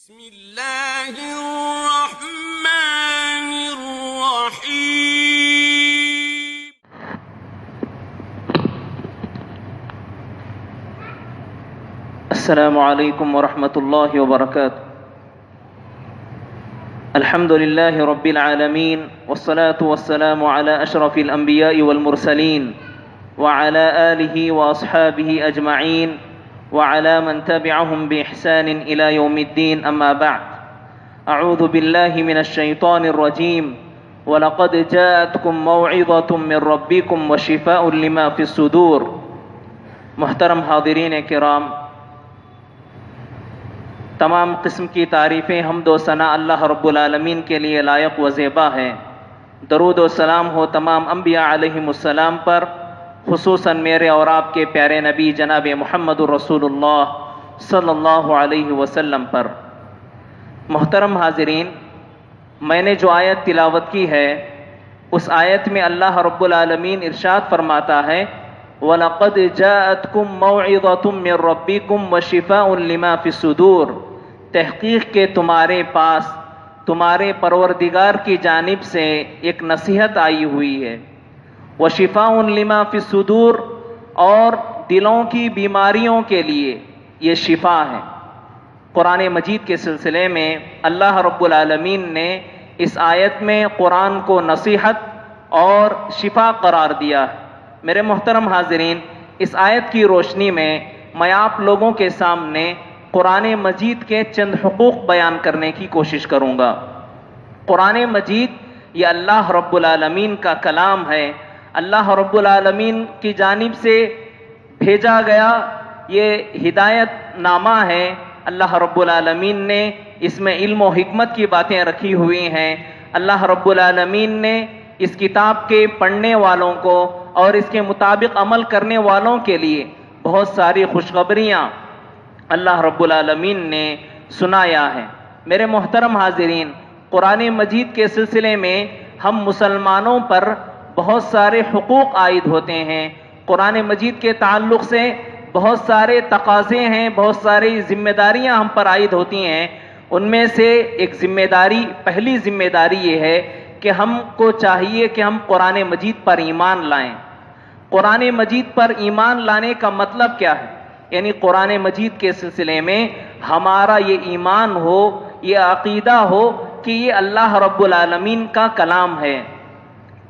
بسم اللہ الرحمن الرحیم السلام علیکم ورحمۃ اللہ وبرکاتہ۔ الحمد للہ رب العالمین والصلاة والسلام علی اشرف الانبیاء والمرسلین وعلی آلہ واصحابہ اجمعین وعلى من تبعهم بإحسان إلى يوم الدين أما بعد أعوذ بالله من الشيطان الرجيم ولقد جاءتكم موعظة من ربكم وشفاء لما في الصدور۔ محترم حاضرین کرام، تمام قسم کی تعریفیں حمد و ثنا اللہ رب العالمین کے لیے لائق و زیبا ہے۔ درود و سلام ہو تمام انبیاء علیہم السلام پر، خصوصاً میرے اور آپ کے پیارے نبی جناب محمد الرسول اللہ صلی اللہ علیہ وسلم پر۔ محترم حاضرین، میں نے جو آیت تلاوت کی ہے اس آیت میں اللہ رب العالمین ارشاد فرماتا ہے وَلَقَدْ جَاءَتْكُمْ مَوْعِظَةٌ مِّن رَّبِّكُمْ وَشِفَاءٌ لِّمَا فِي الصُّدُورِ، تحقیق کے تمہارے پاس تمہارے پروردگار کی جانب سے ایک نصیحت آئی ہوئی ہے۔ وَشِفَاءٌ لِّمَا فِي الصُّدُورِ، اور دلوں کی بیماریوں کے لیے یہ شفا ہے۔ قرآن مجید کے سلسلے میں اللہ رب العالمین نے اس آیت میں قرآن کو نصیحت اور شفا قرار دیا ہے۔ میرے محترم حاضرین، اس آیت کی روشنی میں آپ لوگوں کے سامنے قرآن مجید کے چند حقوق بیان کرنے کی کوشش کروں گا۔ قرآن مجید یہ اللہ رب العالمین کا کلام ہے، اللہ رب العالمین کی جانب سے بھیجا گیا یہ ہدایت نامہ ہے۔ اللہ رب العالمین نے اس میں علم و حکمت کی باتیں رکھی ہوئی ہیں۔ اللہ رب العالمین نے اس کتاب کے پڑھنے والوں کو اور اس کے مطابق عمل کرنے والوں کے لیے بہت ساری خوشخبریاں اللہ رب العالمین نے سنایا ہے۔ میرے محترم حاضرین، قرآن مجید کے سلسلے میں ہم مسلمانوں پر بہت سارے حقوق عائد ہوتے ہیں۔ قرآن مجید کے تعلق سے بہت سارے تقاضے ہیں، بہت ساری ذمہ داریاں ہم پر عائد ہوتی ہیں۔ ان میں سے ایک ذمہ داری، پہلی ذمہ داری یہ ہے کہ ہم کو چاہیے کہ ہم قرآن مجید پر ایمان لائیں۔ قرآن مجید پر ایمان لانے کا مطلب کیا ہے؟ یعنی قرآن مجید کے سلسلے میں ہمارا یہ ایمان ہو، یہ عقیدہ ہو کہ یہ اللہ رب العالمین کا کلام ہے۔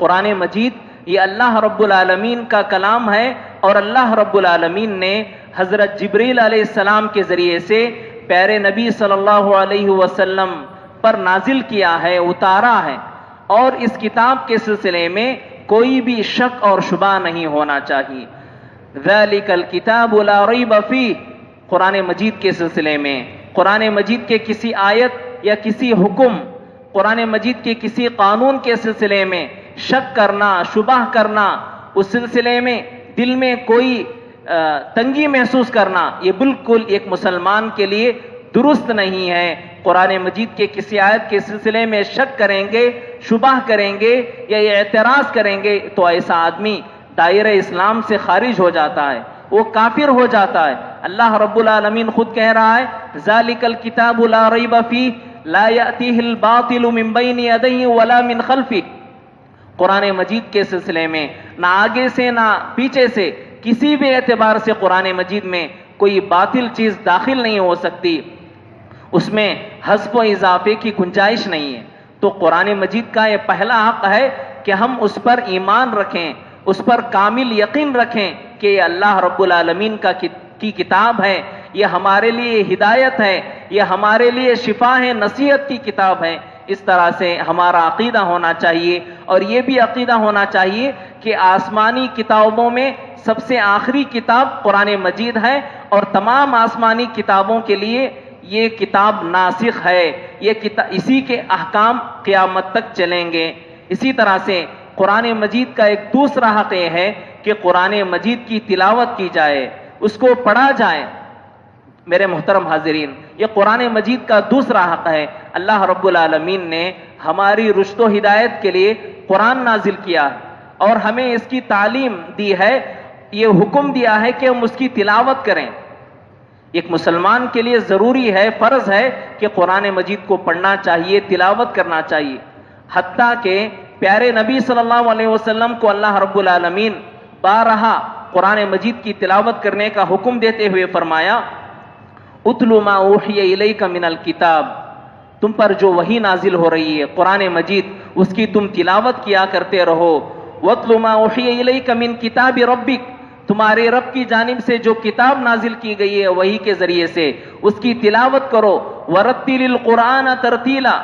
قرآن مجید یہ اللہ رب العالمین کا کلام ہے، اور اللہ رب العالمین نے حضرت جبریل علیہ السلام کے ذریعے سے پیارے نبی صلی اللہ علیہ وسلم پر نازل کیا ہے، اتارا ہے، اور اس کتاب کے سلسلے میں کوئی بھی شک اور شبہ نہیں ہونا چاہیے۔ ذَلِكَ الْكِتَابُ لَا رَيْبَ فِيهِ، قرآن مجید کے سلسلے میں قرآن مجید کے کسی آیت یا کسی حکم، قرآن مجید کے کسی قانون کے سلسلے میں شک کرنا، شبہ کرنا، اس سلسلے میں دل میں کوئی تنگی محسوس کرنا، یہ بالکل ایک مسلمان کے لیے درست نہیں ہے۔ قرآن مجید کے کسی آیت کے سلسلے میں شک کریں گے، شبہ کریں گے یا یہ اعتراض کریں گے تو ایسا آدمی دائرہ اسلام سے خارج ہو جاتا ہے، وہ کافر ہو جاتا ہے۔ اللہ رب العالمین خود کہہ رہا ہے ذَلِكَ الْكِتَابُ لَا رَيْبَ فِيهِ لَا يَأْتِيهِ الْبَاطِلُ مِنْ بَيْنِ يَدَيْهِ وَلَا مِنْ خَلْفِهِ۔ قرآن مجید کے سلسلے میں نہ آگے سے نہ پیچھے سے کسی بھی اعتبار سے قرآن مجید میں کوئی باطل چیز داخل نہیں ہو سکتی، اس میں حذف و اضافے کی گنجائش نہیں ہے۔ تو قرآن مجید کا یہ پہلا حق ہے کہ ہم اس پر ایمان رکھیں، اس پر کامل یقین رکھیں کہ یہ اللہ رب العالمین کی کتاب ہے، یہ ہمارے لیے ہدایت ہے، یہ ہمارے لیے شفا ہے، نصیحت کی کتاب ہے۔ اس طرح سے ہمارا عقیدہ ہونا چاہیے، اور یہ بھی عقیدہ ہونا چاہیے کہ آسمانی کتابوں میں سب سے آخری کتاب قرآن مجید ہے، اور تمام آسمانی کتابوں کے لیے یہ کتاب ناسخ ہے، یہ اسی کے احکام قیامت تک چلیں گے۔ اسی طرح سے قرآن مجید کا ایک دوسرا حق یہ ہے کہ قرآن مجید کی تلاوت کی جائے، اس کو پڑھا جائے۔ میرے محترم حاضرین، یہ قرآن مجید کا دوسرا حق ہے۔ اللہ رب العالمین نے ہماری رشد و ہدایت کے لیے قرآن نازل کیا ہے، اور ہمیں اس کی تعلیم دی ہے، یہ حکم دیا ہے کہ ہم اس کی تلاوت کریں۔ ایک مسلمان کے لیے ضروری ہے، فرض ہے کہ قرآن مجید کو پڑھنا چاہیے، تلاوت کرنا چاہیے۔ حتیٰ کہ پیارے نبی صلی اللہ علیہ وسلم کو اللہ رب العالمین بارہا قرآن مجید کی تلاوت کرنے کا حکم دیتے ہوئے فرمایا، اتل ما اوحی الیک من الکتاب، تم پر جو وحی نازل ہو رہی ہے قرآن مجید، اس کی تم تلاوت کیا کرتے رہو۔ واتل ما اوحی الیک من کتاب ربک، تمہارے رب کی جانب سے جو کتاب نازل کی گئی ہے وحی کے ذریعے سے، اس کی تلاوت کرو۔ ورتل القرآن ترتیلا،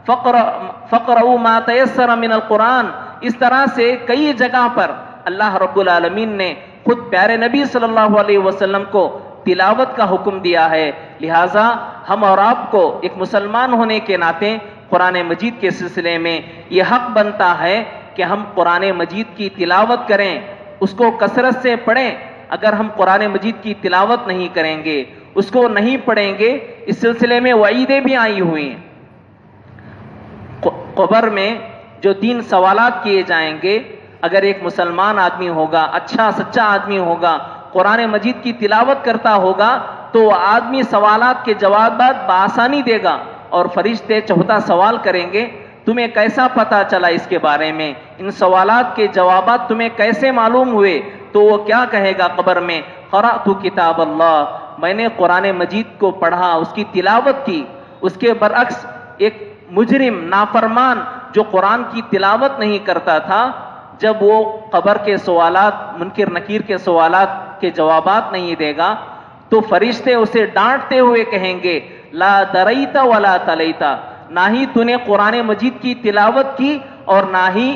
فقرؤوا ما تیسر من القرآن، اس طرح سے کئی جگہ پر اللہ رب العالمین نے خود پیارے نبی صلی اللہ علیہ وسلم کو تلاوت کا حکم دیا ہے۔ لہٰذا ہم اور آپ کو ایک مسلمان ہونے کے ناطے قرآن مجید کے سلسلے میں یہ حق بنتا ہے کہ ہم قرآن مجید کی تلاوت کریں، اس کو کثرت سے پڑھیں۔ اگر ہم قرآن مجید کی تلاوت نہیں کریں گے، اس کو نہیں پڑھیں گے، اس سلسلے میں وعیدیں بھی آئی ہوئی ہیں۔ قبر میں جو 3 سوالات کیے جائیں گے، اگر ایک مسلمان آدمی ہوگا، اچھا سچا آدمی ہوگا، قرآن مجید کی تلاوت کرتا ہوگا، تو وہ آدمی سوالات کے جوابات بآسانی دے گا، اور فرشتے چوتھا سوال کریں گے، تمہیں کیسا پتا چلا اس کے بارے میں، ان سوالات کے جوابات تمہیں کیسے معلوم ہوئے؟ تو وہ کیا کہے گا قبر میں؟ قرأت کتاب اللہ، میں نے قرآن مجید کو پڑھا، اس کی تلاوت کی۔ اس کے برعکس ایک مجرم نافرمان جو قرآن کی تلاوت نہیں کرتا تھا، جب وہ قبر کے سوالات، منکر نکیر کے سوالات کے جوابات نہیں دے گا، تو فرشتے اسے ڈانٹتے ہوئے کہیں گے، لا دریت ولا تلیتا، نہ ہی تو نے قرآن مجید کی تلاوت کی اور نہ ہی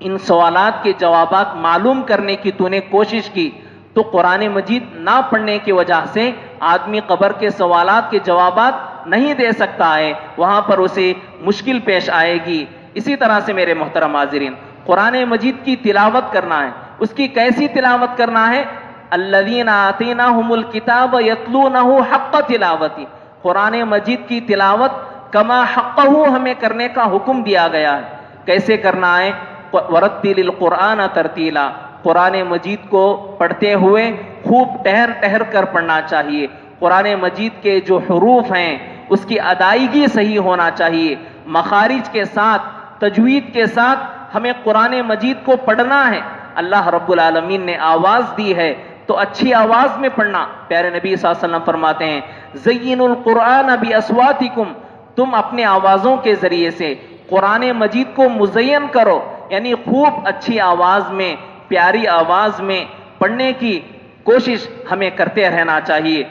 ان سوالات کے جوابات معلوم کرنے کی تو نے کوشش کی۔ تو قرآن مجید نہ پڑھنے کی وجہ سے آدمی قبر کے سوالات کے جوابات نہیں دے سکتا ہے، وہاں پر اسے مشکل پیش آئے گی۔ اسی طرح سے میرے محترم حاضرین، قرآن مجید کی تلاوت کرنا ہے، اس کی کیسی تلاوت کرنا ہے؟ الذین آتیناہم الکتاب یتلونہ حق تلاوتی، قرآن مجید کی تلاوت کما حقہ ہمیں کرنے کا حکم دیا گیا ہے۔ کیسے کرنا ہے؟ ورتل القرآن ترتیلا، قرآن مجید کو پڑھتے ہوئے خوب ٹہر ٹہر کر پڑھنا چاہیے۔ قرآن مجید کے جو حروف ہیں اس کی ادائیگی صحیح ہونا چاہیے، مخارج کے ساتھ، تجوید کے ساتھ ہمیں قرآن مجید کو پڑھنا ہے۔ اللہ رب العالمین نے آواز دی ہے تو اچھی آواز میں پڑھنا۔ پیارے نبی صلی اللہ علیہ وسلم فرماتے ہیں، زینوا القرآن باصواتکم، تم اپنے آوازوں کے ذریعے سے قرآن مجید کو مزین کرو، یعنی خوب اچھی آواز میں، پیاری آواز میں پڑھنے کی کوشش ہمیں کرتے رہنا چاہیے۔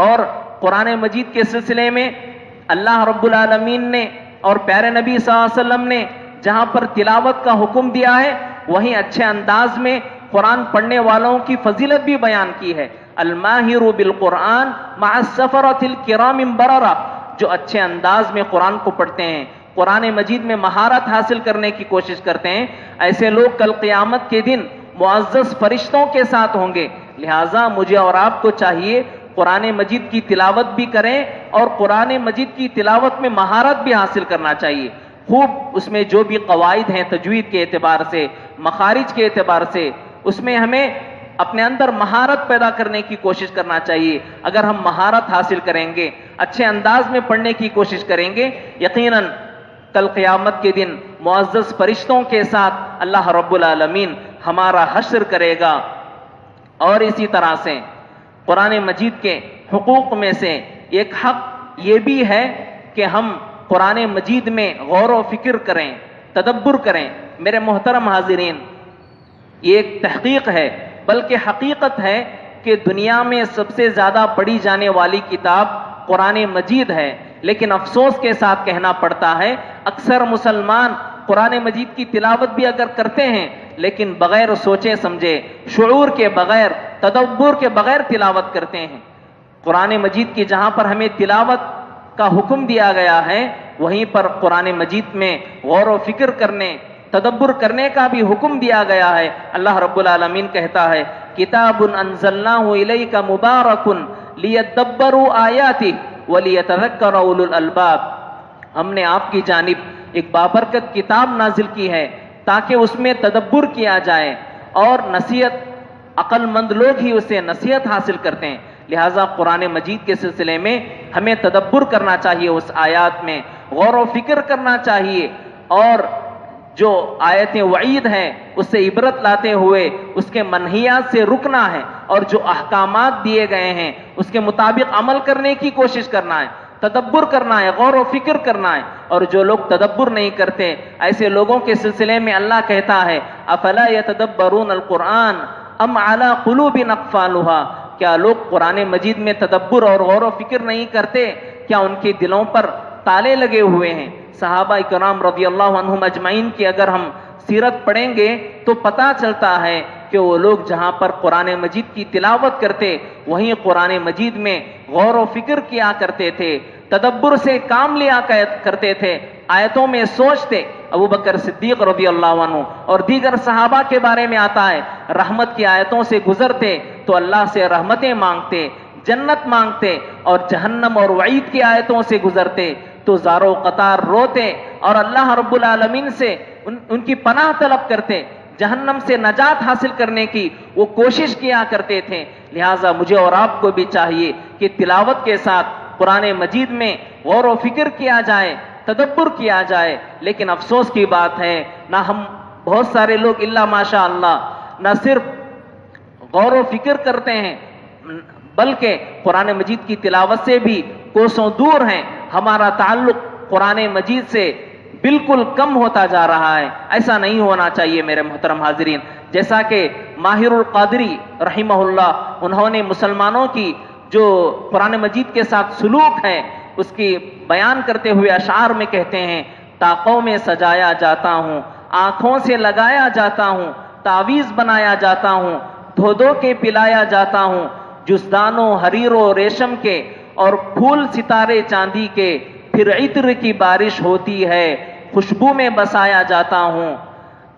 اور قرآن مجید کے سلسلے میں اللہ رب العالمین نے اور پیارے نبی صلی اللہ علیہ وسلم نے جہاں پر تلاوت کا حکم دیا ہے، وہیں اچھے انداز میں قرآن پڑھنے والوں کی فضیلت بھی بیان کی ہے۔ الماہر بالقرآن مع السفرۃ الکرام بررہ، جو اچھے انداز میں قرآن کو پڑھتے ہیں، قرآن مجید میں مہارت حاصل کرنے کی کوشش کرتے ہیں، ایسے لوگ کل قیامت کے دن معزز فرشتوں کے ساتھ ہوں گے۔ لہٰذا مجھے اور آپ کو چاہیے قرآن مجید کی تلاوت بھی کریں، اور قرآن مجید کی تلاوت میں مہارت بھی حاصل کرنا چاہیے۔ خوب اس میں جو بھی قواعد ہیں تجوید کے اعتبار سے، مخارج کے اعتبار سے، اس میں ہمیں اپنے اندر مہارت پیدا کرنے کی کوشش کرنا چاہیے۔ اگر ہم مہارت حاصل کریں گے، اچھے انداز میں پڑھنے کی کوشش کریں گے، یقیناً کل قیامت کے دن معزز فرشتوں کے ساتھ اللہ رب العالمین ہمارا حشر کرے گا۔ اور اسی طرح سے قرآن مجید کے حقوق میں سے ایک حق یہ بھی ہے کہ ہم قرآن مجید میں غور و فکر کریں، تدبر کریں۔ میرے محترم حاضرین، یہ ایک تحقیق ہے، بلکہ حقیقت ہے کہ دنیا میں سب سے زیادہ پڑھی جانے والی کتاب قرآن مجید ہے، لیکن افسوس کے ساتھ کہنا پڑتا ہے اکثر مسلمان قرآن مجید کی تلاوت بھی اگر کرتے ہیں لیکن بغیر سوچے سمجھے، شعور کے بغیر، تدبر کے بغیر تلاوت کرتے ہیں۔ قرآن مجید کی جہاں پر ہمیں تلاوت کا حکم دیا گیا ہے، وہیں پر قرآن مجید میں غور و فکر کرنے، تدبر کرنے کا بھی حکم دیا گیا ہے۔ اللہ رب العالمین کہتا ہے، کتاب انزلناہ الیک مبارک لیدبروا آیاتہ ولیتذکر اولو الالباب، ہم نے آپ کی جانب ایک بابرکت کتاب نازل کی ہے تاکہ اس میں تدبر کیا جائے اور نصیحت عقل مند لوگ ہی اسے نصیحت حاصل کرتے ہیں. لہٰذا قرآن مجید کے سلسلے میں ہمیں تدبر کرنا چاہیے، اس آیات میں غور و فکر کرنا چاہیے، اور جو آیتیں وعید ہیں اس سے عبرت لاتے ہوئے اس کے منہیات سے رکنا ہے، اور جو احکامات دیے گئے ہیں اس کے مطابق عمل کرنے کی کوشش کرنا ہے، تدبر کرنا ہے، غور و فکر کرنا ہے. اور جو لوگ تدبر نہیں کرتے، ایسے لوگوں کے سلسلے میں اللہ کہتا ہے افلا یتدبرون القرآن ام علی قلوب اقفالها، کیا لوگ قرآن مجید میں تدبر اور غور و فکر نہیں کرتے؟ کیا ان کے دلوں پر تالے لگے ہوئے ہیں؟ صحابہ کرام رضی اللہ عنہم اجمعین کی اگر ہم سیرت پڑھیں گے تو پتہ چلتا ہے کہ وہ لوگ جہاں پر قرآن مجید کی تلاوت کرتے وہیں قرآن مجید میں غور و فکر کیا کرتے تھے، تدبر سے کام لیا کرتے تھے، آیتوں میں سوچتے. ابو بکر صدیق رضی اللہ عنہ اور دیگر صحابہ کے بارے میں آتا ہے رحمت کی آیتوں سے گزرتے تو اللہ سے رحمتیں مانگتے، جنت مانگتے، اور جہنم اور وعید کی آیتوں سے گزرتے تو زارو قطار روتے اور اللہ رب العالمین سے ان کی پناہ طلب کرتے، جہنم سے نجات حاصل کرنے کی وہ کوشش کیا کرتے تھے. لہٰذا مجھے اور آپ کو بھی چاہیے کہ تلاوت کے ساتھ قرآن مجید میں غور و فکر کیا جائے، تدبر کیا جائے. لیکن افسوس کی بات ہے نہ ہم بہت سارے لوگ الا ماشاء اللہ نہ صرف غور و فکر کرتے ہیں بلکہ قرآن مجید کی تلاوت سے بھی کوسوں دور ہیں. ہمارا تعلق قرآن مجید سے بالکل کم ہوتا جا رہا ہے. ایسا نہیں ہونا چاہیے میرے محترم حاضرین. جیسا کہ ماہر القادری رحمہ اللہ انہوں نے مسلمانوں کی جو قرآن مجید کے ساتھ سلوک ہے اس کی بیان کرتے ہوئے اشعار میں کہتے ہیں طاقوں میں سجایا جاتا ہوں، آنکھوں سے لگایا جاتا ہوں، تعویذ بنایا جاتا ہوں، دھو دھو کے پلایا جاتا ہوں، جزدانوں حریر و ریشم کے اور پھول ستارے چاندی کے، پھر عطر کی بارش ہوتی ہے، خوشبو میں بسایا جاتا ہوں.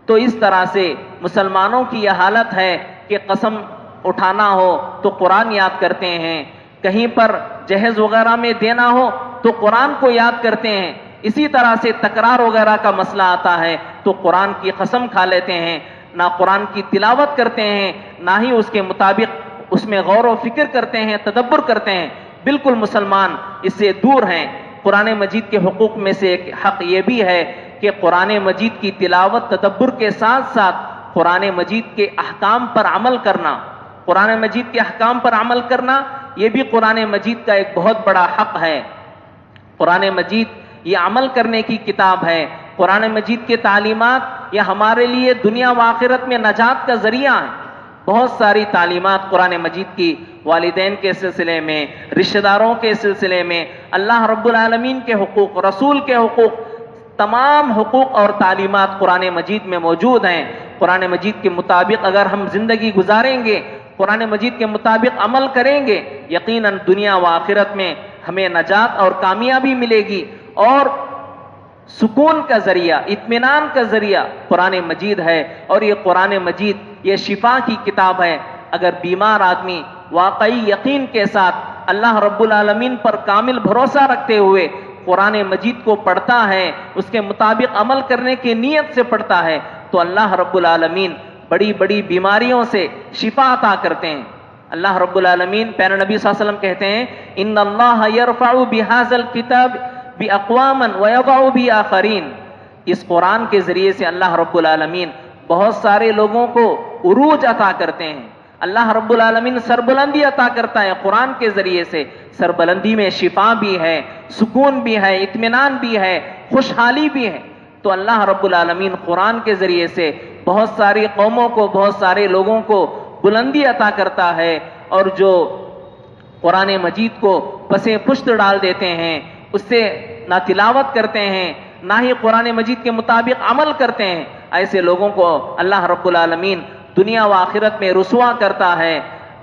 تو اس طرح سے مسلمانوں کی یہ حالت ہے کہ قسم اٹھانا ہو تو قرآن یاد کرتے ہیں، کہیں پر جہیز وغیرہ میں دینا ہو تو قرآن کو یاد کرتے ہیں. اسی طرح سے تکرار وغیرہ کا مسئلہ آتا ہے تو قرآن کی قسم کھا لیتے ہیں، نہ قرآن کی تلاوت کرتے ہیں نہ ہی اس کے مطابق اس میں غور و فکر کرتے ہیں، تدبر کرتے ہیں. بالکل مسلمان اس سے دور ہیں. قرآن مجید کے حقوق میں سے ایک حق یہ بھی ہے کہ قرآن مجید کی تلاوت تدبر کے ساتھ ساتھ قرآن مجید کے احکام پر عمل کرنا، قرآن مجید کے احکام پر عمل کرنا یہ بھی قرآن مجید کا ایک بہت بڑا حق ہے. قرآن مجید یہ عمل کرنے کی کتاب ہے. قرآن مجید کے تعلیمات یہ ہمارے لیے دنیا و آخرت میں نجات کا ذریعہ ہے. بہت ساری تعلیمات قرآن مجید کی والدین کے سلسلے میں، رشتہ داروں کے سلسلے میں، اللہ رب العالمین کے حقوق، رسول کے حقوق، تمام حقوق اور تعلیمات قرآن مجید میں موجود ہیں. قرآن مجید کے مطابق اگر ہم زندگی گزاریں گے، قرآن مجید کے مطابق عمل کریں گے، یقیناً دنیا و آخرت میں ہمیں نجات اور کامیابی ملے گی. اور سکون کا ذریعہ، اطمینان کا ذریعہ قرآن مجید ہے. اور یہ قرآن مجید یہ شفا کی کتاب ہے. اگر بیمار آدمی واقعی یقین کے ساتھ اللہ رب العالمین پر کامل بھروسہ رکھتے ہوئے قرآن مجید کو پڑھتا ہے، اس کے مطابق عمل کرنے کی نیت سے پڑھتا ہے تو اللہ رب العالمین بڑی بڑی بیماریوں سے شفا عطا کرتے ہیں. اللہ رب العالمین پیارے نبی صلی اللہ علیہ وسلم کہتے ہیں ان اللہ یرفع بہذا الکتاب باقواما ویضع بآخرین. اس قرآن کے ذریعے سے اللہ رب العالمین بہت سارے لوگوں کو عروج عطا کرتے ہیں. اللہ رب العالمین سربلندی عطا کرتا ہے قرآن کے ذریعے سے. سربلندی میں شفا بھی ہے، سکون بھی ہے، اطمینان بھی ہے، خوشحالی بھی ہے. تو اللہ رب العالمین قرآن کے ذریعے سے بہت ساری قوموں کو، بہت سارے لوگوں کو بلندی عطا کرتا ہے. اور جو قرآن مجید کو پسے پشت ڈال دیتے ہیں، اس سے نہ تلاوت کرتے ہیں نہ ہی قرآن مجید کے مطابق عمل کرتے ہیں، ایسے لوگوں کو اللہ رب العالمین دنیا و آخرت میں رسوا کرتا ہے.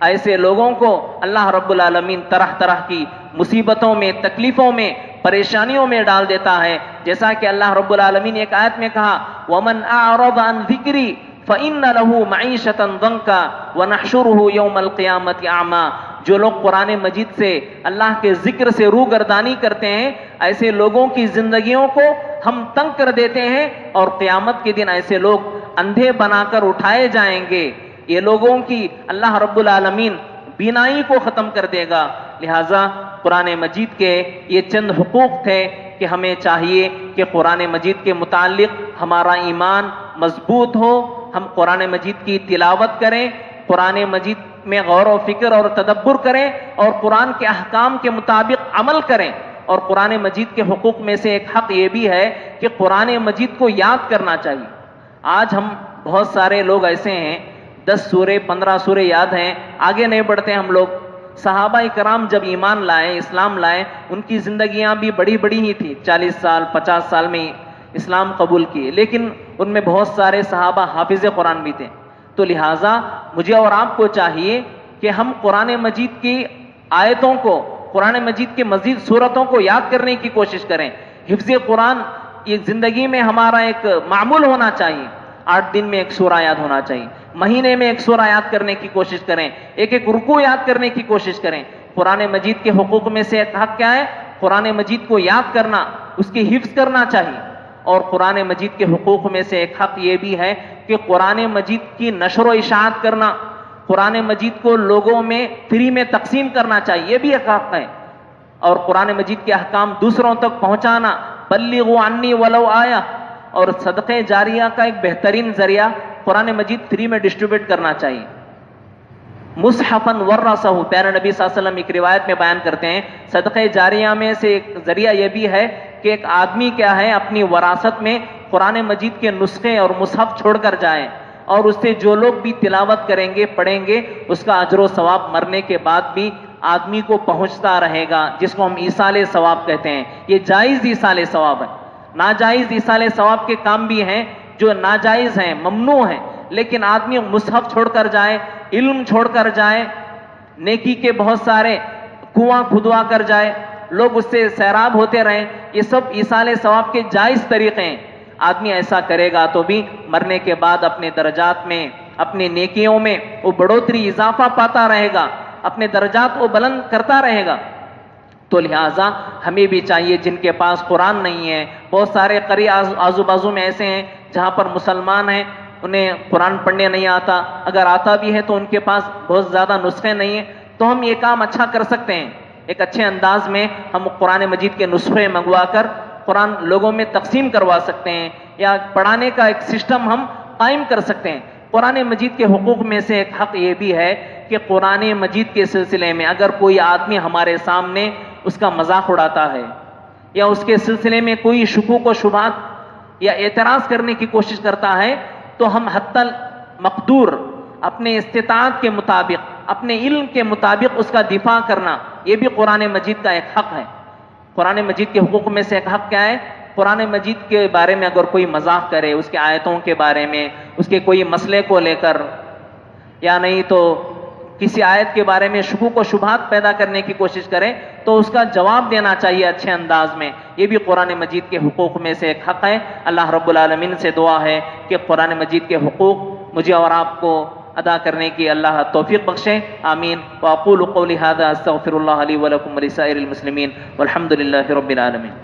ایسے لوگوں کو اللہ رب العالمین طرح طرح کی مصیبتوں میں، تکلیفوں میں، پریشانیوں میں ڈال دیتا ہے. جیسا کہ اللہ رب العالمین ایک آیت میں کہا وَمَنْ أَعْرَضَ عَنْ ذِكْرِي فَإِنَّ لَهُ مَعِيشَةً ضَنْكًا وَنَحْشُرُهُ يَوْمَ الْقِيَامَةِ أَعْمَى. جو لوگ قرآن مجید سے، اللہ کے ذکر سے روگردانی کرتے ہیں، ایسے لوگوں کی زندگیوں کو ہم تنگ کر دیتے ہیں اور قیامت کے دن ایسے لوگ اندھے بنا کر اٹھائے جائیں گے. یہ لوگوں کی اللہ رب العالمین بینائی کو ختم کر دے گا۔ لہٰذا قرآن مجید کے یہ چند حقوق تھے کہ ہمیں چاہیے کہ قرآن مجید کے متعلق ہمارا ایمان مضبوط ہو، ہم قرآن مجید کی تلاوت کریں، قرآن مجید میں غور و فکر اور تدبر کریں اور قرآن کے احکام کے مطابق عمل کریں۔ اور قرآن مجید کے حقوق میں سے ایک حق یہ بھی ہے کہ قرآن مجید کو یاد کرنا چاہیے۔ آج ہم بہت سارے لوگ ایسے ہیں 10 سورے 15 سورے یاد ہیں، آگے نہیں بڑھتے ہم لوگ۔ صحابہ کرام جب ایمان لائے، اسلام لائے، ان کی زندگیاں بھی بڑی بڑی ہی تھی، 40 سال 50 سال میں اسلام قبول کیے، لیکن ان میں بہت سارے صحابہ حافظ قرآن بھی تھے۔ تو لہٰذا مجھے اور آپ کو چاہیے کہ ہم قرآن مجید کی آیتوں کو، قرآن مجید کے مزید صورتوں کو یاد کرنے کی کوشش کریں۔ حفظ قرآن یہ زندگی میں ہمارا ایک معمول ہونا چاہیے۔ 8 دن میں ایک سورہ یاد ہونا چاہیے، مہینے میں ایک سورہ یاد کرنے کی کوشش کریں، ایک ایک رکوع یاد کرنے کی کوشش کریں۔ قرآن مجید کے حقوق میں سے ایک حق کیا ہے؟ قرآن مجید کو یاد کرنا، اس کی حفظ کرنا چاہیے۔ اور قرآن مجید کے حقوق میں سے ایک حق یہ بھی ہے کہ قرآن مجید کی نشر و اشاعت کرنا، قرآن مجید کو لوگوں میں فری میں تقسیم کرنا چاہیے، یہ بھی ایک حق ہے۔ اور قرآن مجید کے احکام دوسروں تک پہنچانا، بلغوا عنی ولو آیہ، اور صدقہ جاریہ کا ایک بہترین ذریعہ قرآن مجید فری میں ڈسٹریبیوٹ کرنا چاہیے۔ مصحفاً ورثہ، پیارے نبی صلی اللہ علیہ وسلم ایک روایت میں بیان کرتے ہیں، صدقہ جاریہ میں سے ایک ذریعہ یہ بھی ہے کہ ایک آدمی کیا ہے اپنی وراثت میں قرآن مجید کے نسخے اور مصحف چھوڑ کر جائے، اور اس سے جو لوگ بھی تلاوت کریں گے، پڑھیں گے، اس کا اجر و ثواب مرنے کے بعد بھی آدمی کو پہنچتا رہے گا، جس کو ہم ایصال ثواب کہتے ہیں۔ یہ جائز ایصال ثواب ہے۔ ناجائز ایصال ثواب کے کام بھی ہیں جو ناجائز ہیں، ممنوع ہیں، لیکن آدمی مصحف چھوڑ کر جائے، علم چھوڑ کر جائے، نیکی کے بہت سارے کنواں کھدوا کر جائے، لوگ اس سے سیراب ہوتے رہیں، یہ سب ایصال ثواب کے جائز طریقے ہیں۔ آدمی ایسا کرے گا تو بھی مرنے کے بعد اپنے درجات میں، اپنے نیکیوں میں وہ بڑھوتری، اضافہ پاتا رہے گا، اپنے درجات کو بلند کرتا رہے گا۔ تو لہٰذا ہمیں بھی چاہیے، جن کے پاس قرآن نہیں ہے، بہت سارے قریب آزو بازو میں ایسے ہیں جہاں پر مسلمان ہیں، انہیں قرآن پڑھنے نہیں آتا، اگر آتا بھی ہے تو ان کے پاس بہت زیادہ نسخے نہیں ہیں، تو ہم یہ کام اچھا کر سکتے ہیں۔ ایک اچھے انداز میں ہم قرآن مجید کے نسخے منگوا کر قرآن لوگوں میں تقسیم کروا سکتے ہیں، یا پڑھانے کا ایک سسٹم ہم قائم کر سکتے ہیں۔ قرآن مجید کے حقوق میں سے ایک حق یہ بھی ہے کہ قرآن مجید کے سلسلے میں اگر کوئی آدمی ہمارے سامنے اس کا مذاق اڑاتا ہے، یا اس کے سلسلے میں کوئی شکوک و شبہات یا اعتراض کرنے کی کوشش کرتا ہے، تو ہم حتی المقدور اپنے استطاعت کے مطابق، اپنے علم کے مطابق اس کا دفاع کرنا، یہ بھی قرآن مجید کا ایک حق ہے۔ قرآن مجید کے حقوق میں سے ایک حق کیا ہے؟ قرآن مجید کے بارے میں اگر کوئی مذاق کرے، اس کے آیتوں کے بارے میں، اس کے کوئی مسئلے کو لے کر، یا نہیں تو کسی آیت کے بارے میں شکوک و شبہات پیدا کرنے کی کوشش کرے، تو اس کا جواب دینا چاہیے اچھے انداز میں۔ یہ بھی قرآن مجید کے حقوق میں سے ایک حق ہے۔ اللہ رب العالمین سے دعا ہے کہ قرآن مجید کے حقوق مجھے اور آپ کو ادا کرنے کی اللہ توفیق بخشے، آمین۔ واقول قولی ھذا استغفر اللہ لی ولکم ولسائر المسلمین والحمد للہ رب العالمین۔